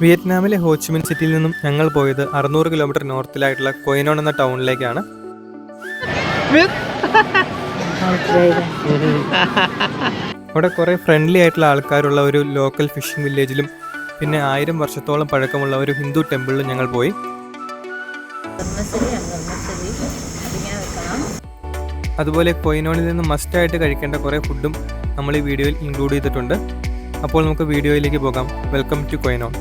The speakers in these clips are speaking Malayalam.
വിയറ്റ്നാമിലെ ഹോച്ചിമിൻ സിറ്റിയിൽ നിന്നും ഞങ്ങൾ പോയത് 600 കിലോമീറ്റർ നോർത്തിലായിട്ടുള്ള കൊയിനോൺ എന്ന ടൗണിലേക്കാണ്. അവിടെ കുറേ ഫ്രണ്ട്ലി ആയിട്ടുള്ള ആൾക്കാരുള്ള ഒരു ലോക്കൽ ഫിഷിംഗ് വില്ലേജിലും പിന്നെ 1000 വർഷത്തോളം പഴക്കമുള്ള ഒരു ഹിന്ദു ടെമ്പിളിലും ഞങ്ങൾ പോയി. അതുപോലെ കൊയിനോണിൽ നിന്ന് മസ്റ്റായിട്ട് കഴിക്കേണ്ട കുറേ ഫുഡും നമ്മൾ ഈ വീഡിയോയിൽ ഇൻക്ലൂഡ് ചെയ്തിട്ടുണ്ട്. അപ്പോൾ നമുക്ക് വീഡിയോയിലേക്ക് പോകാം. വെൽക്കം ടു കൊയിനോൺ.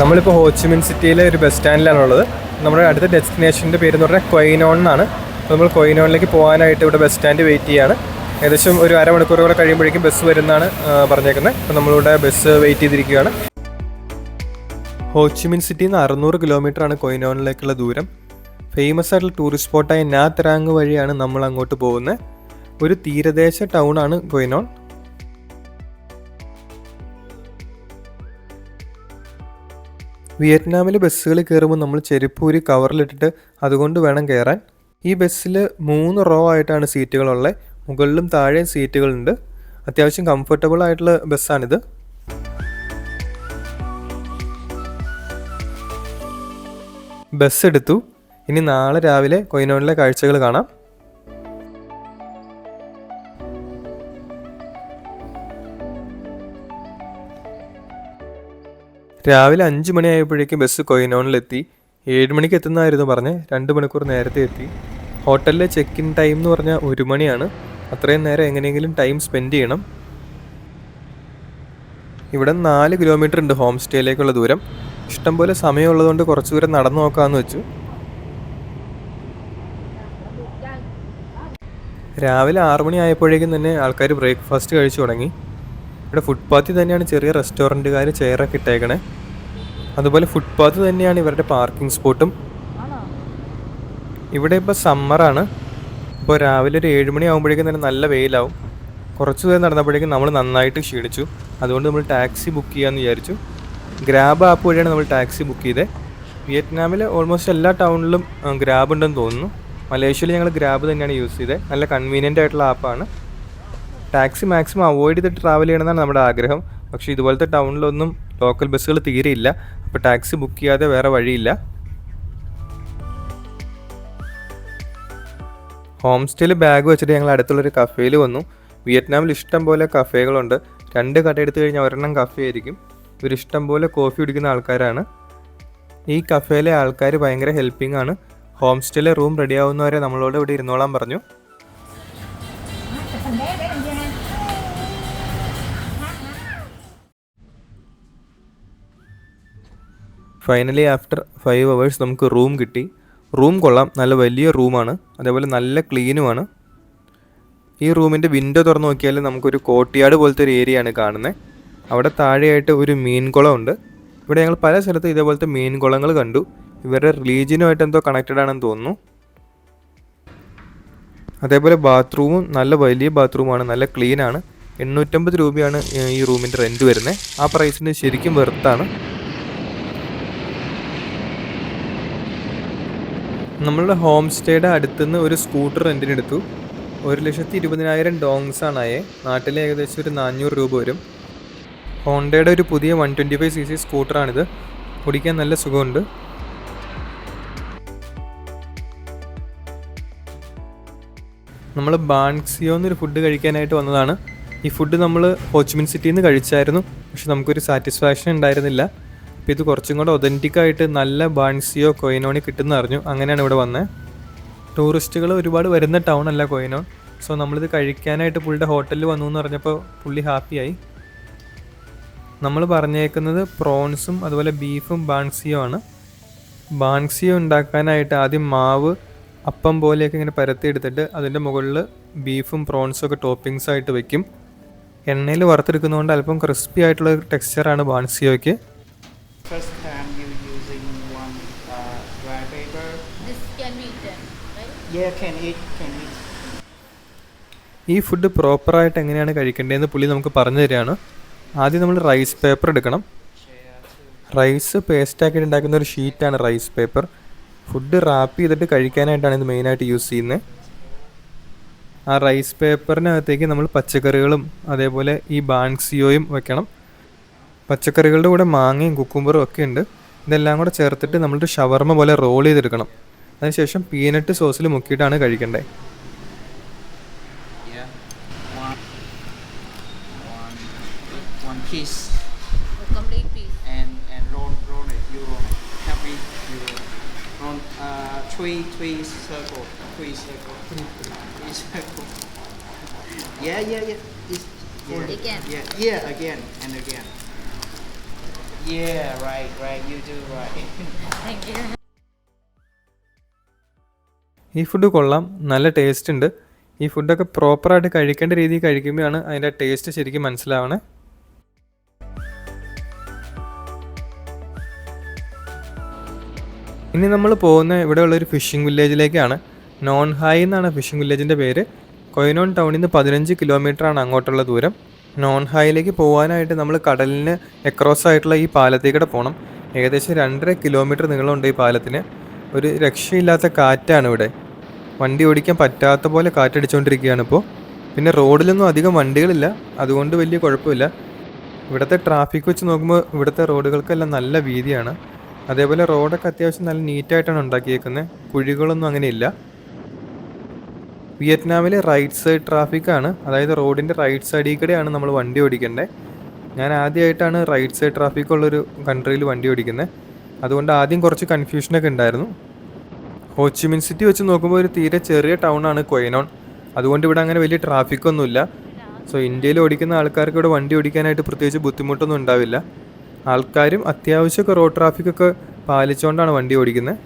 നമ്മളിപ്പോൾ ഹോച്ചിമിൻ സിറ്റിയിലെ ഒരു ബസ് സ്റ്റാൻഡിലാണുള്ളത്. നമ്മുടെ അടുത്ത ഡെസ്റ്റിനേഷൻ്റെ പേര് എന്ന് പറഞ്ഞാൽ കൊയിനോൺ എന്നാണ്. നമ്മൾ കൊയിനോണിലേക്ക് പോകാനായിട്ട് ഇവിടെ ബസ് സ്റ്റാൻഡ് വെയിറ്റ് ചെയ്യുകയാണ്. ഏകദേശം ഒരു അരമണിക്കൂർ കൂടെ കഴിയുമ്പോഴേക്കും ബസ് വരുന്നതാണ് പറഞ്ഞേക്കുന്നത്. അപ്പോൾ നമ്മളിവിടെ ബസ് വെയിറ്റ് ചെയ്തിരിക്കുകയാണ്. ഹോച്ചിമിൻ സിറ്റിയിൽ നിന്ന് 600 കിലോമീറ്ററാണ് കൊയിനോണിലേക്കുള്ള ദൂരം. ഫേമസ് ആയിട്ടുള്ള ടൂറിസ്റ്റ് സ്പോട്ടായ നാ തെരാങ് വഴിയാണ് നമ്മൾ അങ്ങോട്ട് പോകുന്നത്. ഒരു തീരദേശ ടൗൺ ആണ് കൊയിനോൺ. വിയറ്റ്നാമിൽ ബസ്സുകൾ കയറുമ്പോൾ നമ്മൾ ചെരുപ്പൂരി കവറിലിട്ടിട്ട് അതുകൊണ്ട് വേണം കയറാൻ. ഈ ബസ്സിൽ 3 റോ ആയിട്ടാണ് സീറ്റുകളുള്ളത്. മുകളിലും താഴെയും സീറ്റുകളുണ്ട്. അത്യാവശ്യം കംഫർട്ടബിൾ ആയിട്ടുള്ള ബസ്സാണിത്. ബസ് എടുത്തു. ഇനി നാളെ രാവിലെ കൊയിനോണിലെ കാഴ്ചകൾ കാണാം. രാവിലെ 5 മണിയായപ്പോഴേക്കും ബസ് കൊയിനോണിലെത്തി. 7 മണിക്ക് എത്തുന്നതായിരുന്നു പറഞ്ഞ്. 2 മണിക്കൂർ നേരത്തെ എത്തി. ഹോട്ടലിലെ ചെക്ക് ഇൻ ടൈം എന്ന് പറഞ്ഞാൽ 1 മണിയാണ്. അത്രയും നേരം എങ്ങനെയെങ്കിലും ടൈം സ്പെൻഡ് ചെയ്യണം. ഇവിടെ 4 കിലോമീറ്റർ ഉണ്ട് ഹോം സ്റ്റേയിലേക്കുള്ള ദൂരം. ഇഷ്ടംപോലെ സമയമുള്ളതുകൊണ്ട് കുറച്ച് ദൂരം നടന്നു നോക്കാമെന്ന് വെച്ചു. രാവിലെ 6 മണി ആയപ്പോഴേക്കും തന്നെ ആൾക്കാർ ബ്രേക്ക്ഫാസ്റ്റ് കഴിച്ചു തുടങ്ങി. ഇവിടെ ഫുട്പാത്തിൽ തന്നെയാണ് ചെറിയ റെസ്റ്റോറൻറ്റുകാർ ചെയറൊക്കെ ഇട്ടേക്കണേ. അതുപോലെ ഫുട്പാത്ത് തന്നെയാണ് ഇവരുടെ പാർക്കിംഗ് സ്പോട്ടും. ഇവിടെ ഇപ്പോൾ സമ്മറാണ്. ഇപ്പോൾ രാവിലെ ഒരു 7 മണി ആകുമ്പോഴേക്കും തന്നെ നല്ല വെയിലാവും. കുറച്ച് ദൂരം നടന്നപ്പോഴേക്കും നമ്മൾ നന്നായിട്ട് ക്ഷീണിച്ചു. അതുകൊണ്ട് നമ്മൾ ടാക്സി ബുക്ക് ചെയ്യാമെന്ന് വിചാരിച്ചു. ഗ്രാബ് ആപ്പ് വഴിയാണ് നമ്മൾ ടാക്സി ബുക്ക് ചെയ്തത്. വിയറ്റ്നാമിലെ ഓൾമോസ്റ്റ് എല്ലാ ടൗണിലും ഗ്രാബ് ഉണ്ടെന്ന് തോന്നുന്നു. മലേഷ്യയിൽ ഞങ്ങൾ ഗ്രാബ് തന്നെയാണ് യൂസ് ചെയ്തത്. നല്ല കൺവീനിയൻ്റ് ആയിട്ടുള്ള ആപ്പാണ്. ടാക്സി മാക്സിമം അവോയ്ഡ് ചെയ്തിട്ട് ട്രാവൽ ചെയ്യണമെന്നാണ് നമ്മുടെ ആഗ്രഹം. പക്ഷേ ഇതുപോലത്തെ ടൗണിലൊന്നും ലോക്കൽ ബസ്സുകൾ തീരെയില്ല. അപ്പോൾ ടാക്സി ബുക്ക് ചെയ്യാതെ വേറെ വഴിയില്ല. ഹോം സ്റ്റേയിൽ ബാഗ് വെച്ചിട്ട് ഞങ്ങൾ അടുത്തുള്ളൊരു കഫേയിൽ വന്നു. വിയറ്റ്നാമിൽ ഇഷ്ടം പോലെ കഫേകളുണ്ട്. 2 കട എടുത്തു കഴിഞ്ഞാൽ ഒരെണ്ണം കഫേ ആയിരിക്കും. ഇവരിഷ്ടം പോലെ കോഫി കുടിക്കുന്ന ആൾക്കാരാണ്. ഈ കഫേയിലെ ആൾക്കാർ ഭയങ്കര ഹെൽപ്പിംഗ് ആണ്. ഹോം സ്റ്റേയിലെ റൂം റെഡി ആവുന്നവരെ നമ്മളോട് ഇവിടെ ഇരുന്നോളാൻ പറഞ്ഞു. ഫൈനലി ആഫ്റ്റർ 5 hours നമുക്ക് റൂം കിട്ടി. റൂം കൊള്ളാം. നല്ല വലിയ റൂമാണ്. അതേപോലെ നല്ല ക്ലീനുമാണ്. ഈ റൂമിൻ്റെ വിൻഡോ തുറന്ന് നോക്കിയാൽ നമുക്കൊരു കോർട്ട്യാർഡ് പോലത്തെ ഒരു ഏരിയ ആണ് കാണുന്നത്. അവിടെ താഴെയായിട്ട് ഒരു മീൻകുളം ഉണ്ട്. ഇവിടെ ഞങ്ങൾ പല സ്ഥലത്തും ഇതേപോലത്തെ മീൻകുളങ്ങൾ കണ്ടു. ഇവരുടെ റിലീജിയനുമായിട്ട് എന്തോ കണക്റ്റഡ് ആണെന്ന് തോന്നുന്നു. അതേപോലെ ബാത്റൂമും നല്ല വലിയ ബാത്റൂമാണ്. നല്ല ക്ലീനാണ്. 850 രൂപയാണ് ഈ റൂമിൻ്റെ റെൻറ്റ് വരുന്നത്. ആ പ്രൈസിന് ശരിക്കും വെർത്താണ്. നമ്മളുടെ ഹോം സ്റ്റേയുടെ അടുത്തുനിന്ന് ഒരു സ്കൂട്ടർ റെൻറ്റിനെടുത്തു. 1,20,000 ഡോങ്സ് ആണായേ. നാട്ടിലെ ഏകദേശം ഒരു 400 രൂപ വരും. ഹോണ്ടയുടെ ഒരു പുതിയ 125cc സ്കൂട്ടറാണിത്. ഓടിക്കാൻ നല്ല സുഖമുണ്ട്. നമ്മൾ ബാൻസിയോ എന്നൊരു ഫുഡ് കഴിക്കാനായിട്ട് വന്നതാണ്. ഈ ഫുഡ് നമ്മൾ ഹോച്ചിമിൻ സിറ്റിയിൽ നിന്ന് കഴിച്ചായിരുന്നു. പക്ഷെ നമുക്കൊരു സാറ്റിസ്ഫാക്ഷൻ ഉണ്ടായിരുന്നില്ല. അപ്പോൾ ഇത് കുറച്ചും കൂടെ ഒതൻറ്റിക്കായിട്ട് നല്ല ബാൻസിയോ കൊയിനോണി കിട്ടുമെന്ന് അറിഞ്ഞു. അങ്ങനെയാണ് ഇവിടെ വന്നത്. ടൂറിസ്റ്റുകൾ ഒരുപാട് വരുന്ന ടൗൺ അല്ല കൊയിനോൺ. സോ നമ്മളിത് കഴിക്കാനായിട്ട് പുള്ളിയുടെ ഹോട്ടലിൽ വന്നു എന്ന് പറഞ്ഞപ്പോൾ പുള്ളി ഹാപ്പിയായി. നമ്മൾ പറഞ്ഞേക്കുന്നത് പ്രോൺസും അതുപോലെ ബീഫും ബാൻസിയോ ആണ്. ബാൻസിയോ ഉണ്ടാക്കാനായിട്ട് ആദ്യം മാവ് അപ്പം പോലെയൊക്കെ ഇങ്ങനെ പരത്തി എടുത്തിട്ട് അതിൻ്റെ മുകളിൽ ബീഫും പ്രോൺസും ഒക്കെ ടോപ്പിങ്സ് ആയിട്ട് വെക്കും. എണ്ണയിൽ വറുത്തെടുക്കുന്നതുകൊണ്ട് അല്പം ക്രിസ്പി ആയിട്ടുള്ള ടെക്സ്ചറാണ് ബാൻസിയോയ്ക്ക്. First time you using one dry paper. This can be eaten, right? Yeah, can eat. ഈ ഫുഡ് പ്രോപ്പറായിട്ട് എങ്ങനെയാണ് കഴിക്കേണ്ടതെന്ന് പുള്ളി നമുക്ക് പറഞ്ഞു തരികയാണ്. ആദ്യം നമ്മൾ റൈസ് പേപ്പർ എടുക്കണം. റൈസ് പേസ്റ്റാക്കിയിട്ട് ഉണ്ടാക്കുന്ന ഒരു ഷീറ്റാണ് റൈസ് പേപ്പർ. ഫുഡ് റാപ്പ് ചെയ്തിട്ട് കഴിക്കാനായിട്ടാണ് ഇത് മെയിനായിട്ട് യൂസ് ചെയ്യുന്നത്. ആ റൈസ് പേപ്പറിനകത്തേക്ക് നമ്മൾ പച്ചക്കറികളും അതേപോലെ ഈ ബാൻസിയോയും വെക്കണം. പച്ചക്കറികളുടെ കൂടെ മാങ്ങയും കുക്കുംബറും ഒക്കെ ഉണ്ട്. ഇതെല്ലാം കൂടെ ചേർത്തിട്ട് നമ്മളൊരു ഷവർമ പോലെ റോൾ ചെയ്തെടുക്കണം. അതിനുശേഷം പീനട്ട് സോസിൽ മുക്കിയിട്ടാണ് കഴിക്കേണ്ടത്. Yeah. One, one piece. The complete piece. And roll it. You roll it. Help me. You roll it. Roll three circle. Three circle. Three circle. Yeah. Again. Yeah. Again and again. Yeah. Right. You do right. Thank you. ഈ ഫുഡ് കൊള്ളാം, നല്ല ടേസ്റ്റ് ഉണ്ട്. ഈ ഫുഡൊക്കെ പ്രോപ്പറായിട്ട് കഴിക്കേണ്ട രീതിയിൽ കഴിക്കുമ്പോഴാണ് അതിൻ്റെ ടേസ്റ്റ് ശരിക്കും മനസ്സിലാവണേ. ഇനി നമ്മൾ പോകുന്ന ഇവിടെയുള്ളൊരു ഫിഷിംഗ് വില്ലേജിലേക്കാണ്. നോൺ ഹായ് എന്നാണ് ഫിഷിംഗ് വില്ലേജിൻ്റെ പേര്. കൊയിനോൺ ടൗണിൽ നിന്ന് 15 കിലോമീറ്ററാണ് അങ്ങോട്ടുള്ള ദൂരം. നോൺ ഹായിലേക്ക് പോകാനായിട്ട് നമ്മൾ കടലിന് എക്രോസ് ആയിട്ടുള്ള ഈ പാലത്തേക്കൂടെ പോകണം. ഏകദേശം 2.5 കിലോമീറ്റർ നീളമുണ്ട് ഈ പാലത്തിന്. ഒരു രക്ഷയില്ലാത്ത കാറ്റാണ് ഇവിടെ. വണ്ടി ഓടിക്കാൻ പറ്റാത്ത പോലെ കാറ്റടിച്ചുകൊണ്ടിരിക്കുകയാണ് ഇപ്പോൾ. പിന്നെ റോഡിലൊന്നും അധികം വണ്ടികളില്ല, അതുകൊണ്ട് വലിയ കുഴപ്പമില്ല. ഇവിടുത്തെ ട്രാഫിക് വെച്ച് നോക്കുമ്പോൾ ഇവിടുത്തെ റോഡുകൾക്കെല്ലാം നല്ല വീതിയാണ്. അതേപോലെ റോഡൊക്കെ അത്യാവശ്യം നല്ല നീറ്റായിട്ടാണ് ഉണ്ടാക്കിയേക്കുന്നത്. കുഴികളൊന്നും അങ്ങനെയില്ല. വിയറ്റ്നാമിലെ റൈറ്റ് സൈഡ് ട്രാഫിക്കാണ്, അതായത് റോഡിൻ്റെ റൈറ്റ് സൈഡിൽ കൂടെയാണ് നമ്മൾ വണ്ടി ഓടിക്കേണ്ടത്. ഞാൻ ആദ്യമായിട്ടാണ് റൈറ്റ് സൈഡ് ട്രാഫിക് ഉള്ളൊരു കൺട്രിയിൽ വണ്ടി ഓടിക്കുന്നത്. അതുകൊണ്ട് ആദ്യം കുറച്ച് കൺഫ്യൂഷനൊക്കെ ഉണ്ടായിരുന്നു. ഹോച്ചിമിൻ സിറ്റി വെച്ച് നോക്കുമ്പോൾ ഒരു തീരെ ചെറിയ ടൗണാണ് കൊയിനോൺ. അതുകൊണ്ട് ഇവിടെ അങ്ങനെ വലിയ ട്രാഫിക്കൊന്നുമില്ല. സോ ഇന്ത്യയിൽ ഓടിക്കുന്ന ആൾക്കാർക്ക് ഇവിടെ വണ്ടി ഓടിക്കാനായിട്ട് പ്രത്യേകിച്ച് ബുദ്ധിമുട്ടൊന്നും ഉണ്ടാവില്ല. ആൾക്കാരും അത്യാവശ്യമൊക്കെ റോഡ് ട്രാഫിക്കൊക്കെ പാലിച്ചുകൊണ്ടാണ് വണ്ടി ഓടിക്കുന്നത്.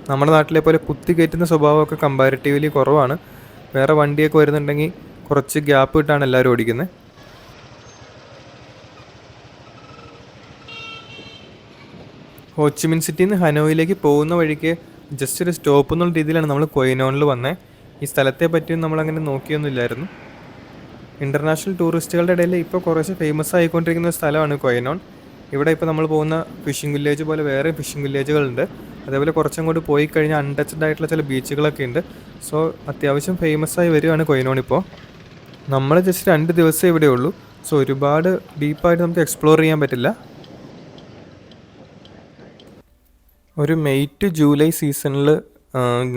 നമ്മുടെ നാട്ടിലെ പോലെ കുത്തി കയറ്റുന്ന സ്വഭാവമൊക്കെ കമ്പാരിറ്റീവ്ലി കുറവാണ്. വേറെ വണ്ടിയൊക്കെ വരുന്നുണ്ടെങ്കിൽ കുറച്ച് ഗ്യാപ്പ് ഇട്ടാണ് എല്ലാവരും ഓടിക്കുന്നത്. ഹോച്ചിമിൻ സിറ്റിയിൽ നിന്ന് ഹനോയിലേക്ക് പോകുന്ന വഴിക്ക് ജസ്റ്റ് ഒരു സ്റ്റോപ്പ് എന്നുള്ള രീതിയിലാണ് നമ്മൾ കൊയിനോണിൽ വന്നത്. ഈ സ്ഥലത്തെ പറ്റിയും നമ്മളങ്ങനെ നോക്കിയൊന്നുമില്ലായിരുന്നു. ഇൻ്റർനാഷണൽ ടൂറിസ്റ്റുകളുടെ ഇടയിൽ ഇപ്പോൾ കുറച്ച് ഫേമസ് ആയിക്കൊണ്ടിരിക്കുന്ന ഒരു സ്ഥലമാണ് കൊയിനോൺ. ഇവിടെ ഇപ്പോൾ നമ്മൾ പോകുന്ന ഫിഷിംഗ് വില്ലേജ് പോലെ വേറെ ഫിഷിംഗ് വില്ലേജുകളുണ്ട്. അതേപോലെ കുറച്ചങ്ങോട്ട് പോയി കഴിഞ്ഞാൽ അൺടച്ച്ഡ് ആയിട്ടുള്ള ചില ബീച്ചുകളൊക്കെ ഉണ്ട്. സോ അത്യാവശ്യം ഫേമസ് ആയി വരികയാണ് കൊയിനോൺ ഇപ്പോൾ. നമ്മൾ ജസ്റ്റ് 2 ദിവസമേ ഇവിടെ ഉള്ളൂ. സോ ഒരുപാട് ഡീപ്പായിട്ട് നമുക്ക് എക്സ്പ്ലോർ ചെയ്യാൻ പറ്റില്ല. ഒരു മെയ് ടു ജൂലൈ സീസണിൽ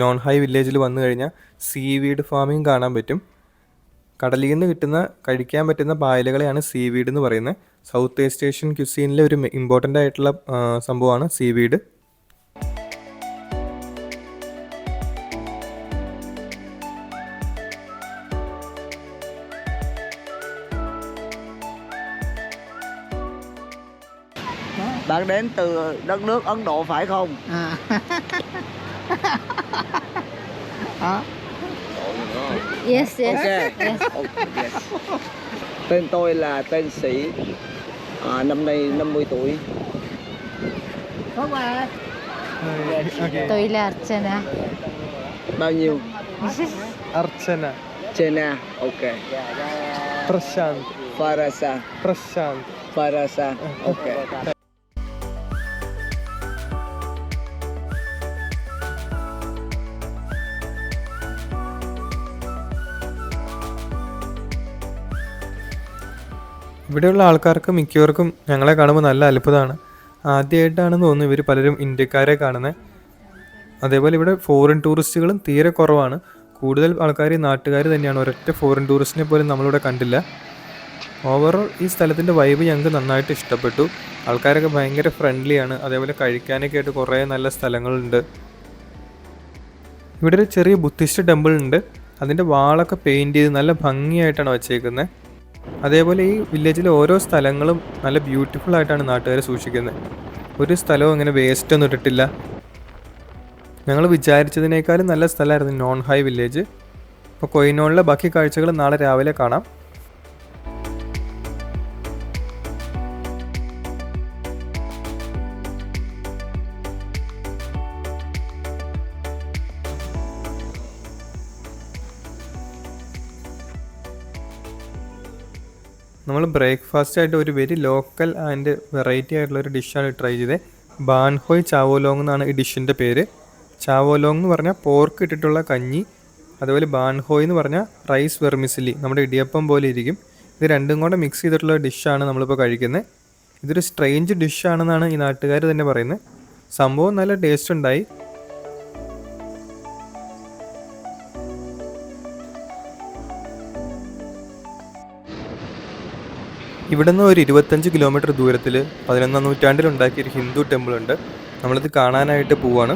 നോൺ ഹൈ വില്ലേജിൽ വന്നു കഴിഞ്ഞാൽ സീവീഡ് ഫാമിംഗ് കാണാൻ പറ്റും. കടലിൽ നിന്ന് കിട്ടുന്ന കഴിക്കാൻ പറ്റുന്ന പായലുകളെയാണ് സീവീഡ് എന്ന് പറയുന്നത്. സൗത്ത് ഈസ്റ്റ് ഏഷ്യൻ ക്യുസീനിലെ ഒരു ഇമ്പോർട്ടൻ്റ് ആയിട്ടുള്ള സംഭവമാണ് seaweed. Bạn đến từ đất nước Ấn Độ phải không? Hả? Yes. Ok. Yes. Yes. Tên tôi là tên Sĩ. Năm nay 50 tuổi. Tôi là Archana. Bao nhiêu? Archana, Chena. Ok. Prashant, Farasa. Prashant. Farasa. Ok. ഇവിടെയുള്ള ആൾക്കാർക്ക് മിക്കവർക്കും ഞങ്ങളെ കാണുമ്പോൾ നല്ല അത്ഭുതമാണ്. ആദ്യമായിട്ടാണെന്ന് തോന്നുന്നു ഇവർ പലരും ഇന്ത്യക്കാരെ കാണുന്നത്. അതേപോലെ ഇവിടെ ഫോറിൻ ടൂറിസ്റ്റുകളും തീരെ കുറവാണ്. കൂടുതൽ ആൾക്കാർ നാട്ടുകാർ തന്നെയാണ്. ഒരൊറ്റ ഫോറിൻ ടൂറിസ്റ്റിനെ പോലും നമ്മളിവിടെ കണ്ടില്ല. ഓവറോൾ ഈ സ്ഥലത്തിൻ്റെ വൈബ് ഞങ്ങൾക്ക് നന്നായിട്ട് ഇഷ്ടപ്പെട്ടു. ആൾക്കാരൊക്കെ ഭയങ്കര ഫ്രണ്ട്ലിയാണ്. അതേപോലെ കഴിക്കാനൊക്കെ ആയിട്ട് കുറേ നല്ല സ്ഥലങ്ങളുണ്ട്. ഇവിടെ ഒരു ചെറിയ ബുദ്ധിസ്റ്റ് ടെമ്പിൾ ഉണ്ട്. അതിൻ്റെ വാളൊക്കെ പെയിൻറ്റ് ചെയ്ത് നല്ല ഭംഗിയായിട്ടാണ് വച്ചേക്കുന്നത്. അതേപോലെ ഈ വില്ലേജിലെ ഓരോ സ്ഥലങ്ങളും നല്ല ബ്യൂട്ടിഫുൾ ആയിട്ടാണ് നാട്ടുകാർ സൂക്ഷിക്കുന്നത്. ഒരു സ്ഥലവും അങ്ങനെ വേസ്റ്റ് ഒന്നും ഇട്ടിട്ടില്ല. ഞങ്ങൾ വിചാരിച്ചതിനേക്കാളും നല്ല സ്ഥലമായിരുന്നു നോൺ ഹൈ വില്ലേജ്. അപ്പോൾ കൊയിനോണിലെ ബാക്കി കാഴ്ചകൾ നാളെ രാവിലെ കാണാം. നമ്മൾ ബ്രേക്ക്ഫാസ്റ്റ് ആയിട്ട് ഒരു വെരി ലോക്കൽ ആൻഡ് വെറൈറ്റി ആയിട്ടുള്ള ഒരു ഡിഷാണ് ട്രൈ ചെയ്തത്. ബാൻഹോയ് ചാവോലോങ് എന്നാണ് ഈ ഡിഷിൻ്റെ പേര്. ചാവോലോങ് എന്ന് പറഞ്ഞാൽ പോർക്ക് ഇട്ടിട്ടുള്ള കഞ്ഞി. അതുപോലെ ബാൻഹോയ് എന്ന് പറഞ്ഞാൽ റൈസ് വെർമിസിലി, നമ്മുടെ ഇടിയപ്പം പോലെ ഇരിക്കും. ഇത് രണ്ടും കൂടെ മിക്സ് ചെയ്തിട്ടുള്ള ഡിഷാണ് നമ്മളിപ്പോൾ കഴിക്കുന്നത്. ഇതൊരു സ്ട്രേഞ്ച് ഡിഷാണെന്നാണ് ഈ നാട്ടുകാർ തന്നെ പറയുന്നത്. സംഭവം നല്ല ടേസ്റ്റ് ഉണ്ടായി. ഇവിടെ നിന്ന് ഒരു 25 കിലോമീറ്റർ ദൂരത്തിൽ 11ാം നൂറ്റാണ്ടിൽ ഉണ്ടാക്കിയൊരു ഹിന്ദു ടെമ്പിൾ ഉണ്ട്. നമ്മളിത് കാണാനായിട്ട് പോവാണ്.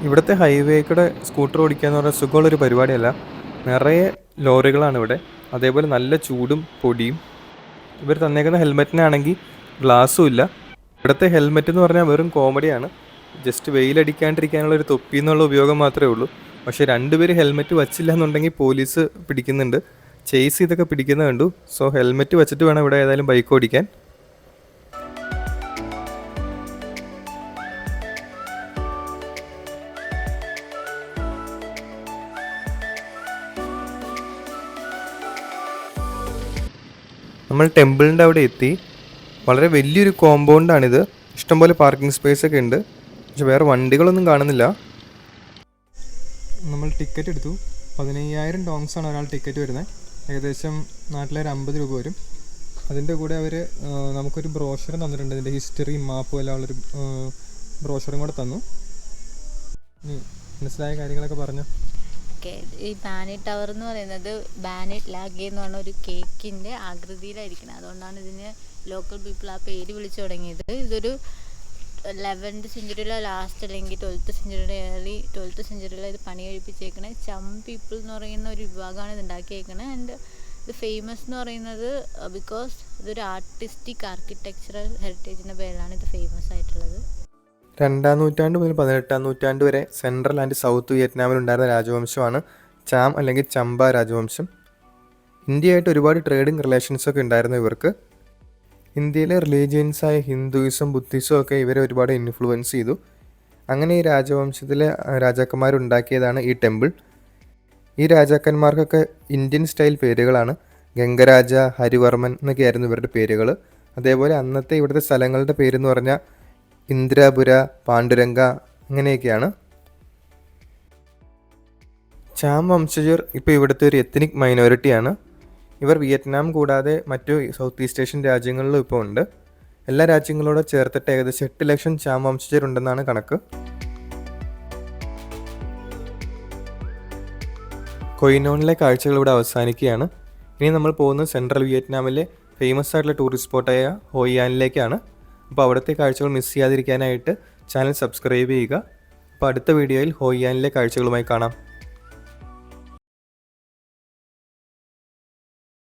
ഇവിടുത്തെ ഹൈവേ കൂടെ സ്കൂട്ടർ ഓടിക്കുക എന്ന് പറഞ്ഞാൽ സുഖമുള്ളൊരു പരിപാടിയല്ല. നിറയെ ലോറികളാണ് ഇവിടെ. അതേപോലെ നല്ല ചൂടും പൊടിയും. ഇവർ തന്നേക്കുന്ന ഹെൽമെറ്റിനാണെങ്കിൽ ഗ്ലാസ്സും ഇല്ല. ഇവിടുത്തെ ഹെൽമെറ്റ് എന്ന് പറഞ്ഞാൽ വെറും കോമഡിയാണ്. ജസ്റ്റ് വെയിലടിക്കാണ്ടിരിക്കാനുള്ള ഒരു തൊപ്പി എന്നുള്ള ഉപയോഗം മാത്രമേ ഉള്ളൂ. പക്ഷേ രണ്ടുപേര് ഹെൽമെറ്റ് വച്ചില്ല എന്നുണ്ടെങ്കിൽ പോലീസ് പിടിക്കുന്നുണ്ട്. ചേസ് ചെയ്തൊക്കെ പിടിക്കുന്നത് കണ്ടു. സോ ഹെൽമെറ്റ് വെച്ചിട്ട് വേണം ഇവിടെ ഏതായാലും ബൈക്ക് ഓടിക്കാൻ. നമ്മൾ ടെമ്പിളിൻ്റെ അവിടെ എത്തി. വളരെ വലിയൊരു കോമ്പൗണ്ടാണിത്. ഇഷ്ടംപോലെ പാർക്കിംഗ് സ്പേസ് ഒക്കെ ഉണ്ട്. പക്ഷെ വേറെ വണ്ടികളൊന്നും കാണുന്നില്ല. നമ്മൾ ടിക്കറ്റ് എടുത്തു. 15,000 ടോങ്സാണ് ഒരാൾ ടിക്കറ്റ് വരുന്നത്. ഏകദേശം നാട്ടിലെ ഒരു 50 രൂപ വരും. അതിൻ്റെ കൂടെ അവർ നമുക്കൊരു ബ്രോഷർ തന്നിട്ടുണ്ട്. ഇതിൻ്റെ ഹിസ്റ്ററി മാപ്പ് എല്ലാം ഉള്ളൊരു ബ്രോഷറും കൂടെ തന്നു. മനസ്സിലായ കാര്യങ്ങളൊക്കെ പറഞ്ഞു. ഓക്കെ, ഈ ബാനറ്റ് ടവർ എന്ന് പറയുന്നത് ബാനറ്റ് ലാഗെ എന്ന് പറഞ്ഞ ഒരു കേക്കിൻ്റെ ആകൃതിയിലായിരിക്കണം. അതുകൊണ്ടാണ് ഇതിന് ലോക്കൽ പീപ്പിൾ ആ പേര് വിളിച്ചു തുടങ്ങിയത്. ഇതൊരു 11th സെഞ്ച്വറിയിലെ ലാസ്റ്റ് അല്ലെങ്കിൽ 12th സെഞ്ച്വറിയുടെ ഏർലി 12th സെഞ്ച്വറിയിൽ ഇത് പണി കഴിപ്പിച്ചേക്കണേ. ചം പീപ്പിൾ എന്ന് പറയുന്ന ഒരു വിഭാഗമാണ് ഇത് ഉണ്ടാക്കിയേക്കണേ. ആൻഡ് ഇത് ഫേമസ് എന്ന് പറയുന്നത് ബിക്കോസ് ഇതൊരു ആർട്ടിസ്റ്റിക് ആർക്കിടെക്ചറൽ ഹെറിറ്റേജിൻ്റെ പേരിലാണ് ഇത് ഫേമസ് ആയിട്ടുള്ളത്. 2ാം നൂറ്റാണ്ട് മുതൽ 18ാം നൂറ്റാണ്ട് വരെ സെൻട്രൽ ആൻഡ് സൗത്ത് വിയറ്റ്നാമിൽ ഉണ്ടായിരുന്ന രാജവംശമാണ് ചാം അല്ലെങ്കിൽ ചമ്പ രാജവംശം. ഇന്ത്യയായിട്ട് ഒരുപാട് ട്രേഡിംഗ് റിലേഷൻസൊക്കെ ഉണ്ടായിരുന്നു ഇവർക്ക്. ഇന്ത്യയിലെ റിലീജിയൻസായ ഹിന്ദുയിസം ബുദ്ധിസം ഒക്കെ ഇവരെ ഒരുപാട് ഇൻഫ്ലുവൻസ് ചെയ്തു. അങ്ങനെ ഈ രാജവംശത്തിലെ രാജാക്കന്മാരുണ്ടാക്കിയതാണ് ഈ ടെമ്പിൾ. ഈ രാജാക്കന്മാർക്കൊക്കെ ഇന്ത്യൻ സ്റ്റൈൽ പേരുകളാണ്. ഗംഗരാജ, ഹരിവർമ്മൻ എന്നൊക്കെയായിരുന്നു ഇവരുടെ പേരുകൾ. അതേപോലെ അന്നത്തെ ഇവിടുത്തെ സ്ഥലങ്ങളുടെ പേരെന്ന് പറഞ്ഞാൽ ഇന്ദ്രപുര, പാണ്ഡുരംഗ അങ്ങനെയൊക്കെയാണ്. ചാം വംശജർ ഇപ്പോൾ ഇവിടുത്തെ ഒരു എത്നിക് മൈനോറിറ്റിയാണ്. ഇവർ വിയറ്റ്നാം കൂടാതെ മറ്റു സൗത്ത് ഈസ്റ്റ് ഏഷ്യൻ രാജ്യങ്ങളിലും ഇപ്പോൾ ഉണ്ട്. എല്ലാ രാജ്യങ്ങളോട് ചേർത്തിട്ട് ഏകദേശം 8 ലക്ഷം ചാം വംശജരുണ്ടെന്നാണ് കണക്ക്. കൊയിനോണിലെ കാഴ്ചകൾ ഇവിടെ അവസാനിക്കുകയാണ്. ഇനി നമ്മൾ പോകുന്നത് സെൻട്രൽ വിയറ്റ്നാമിലെ ഫേമസ് ആയിട്ടുള്ള ടൂറിസ്റ്റ് സ്പോട്ടായ ഹോയിയാനിലേക്കാണ്. അപ്പോൾ അവിടുത്തെ കാഴ്ചകൾ മിസ് ചെയ്യാതിരിക്കാനായിട്ട് ചാനൽ സബ്സ്ക്രൈബ് ചെയ്യുക. അപ്പോൾ അടുത്ത വീഡിയോയിൽ ഹോയിയാനിലെ കാഴ്ചകളുമായി കാണാം.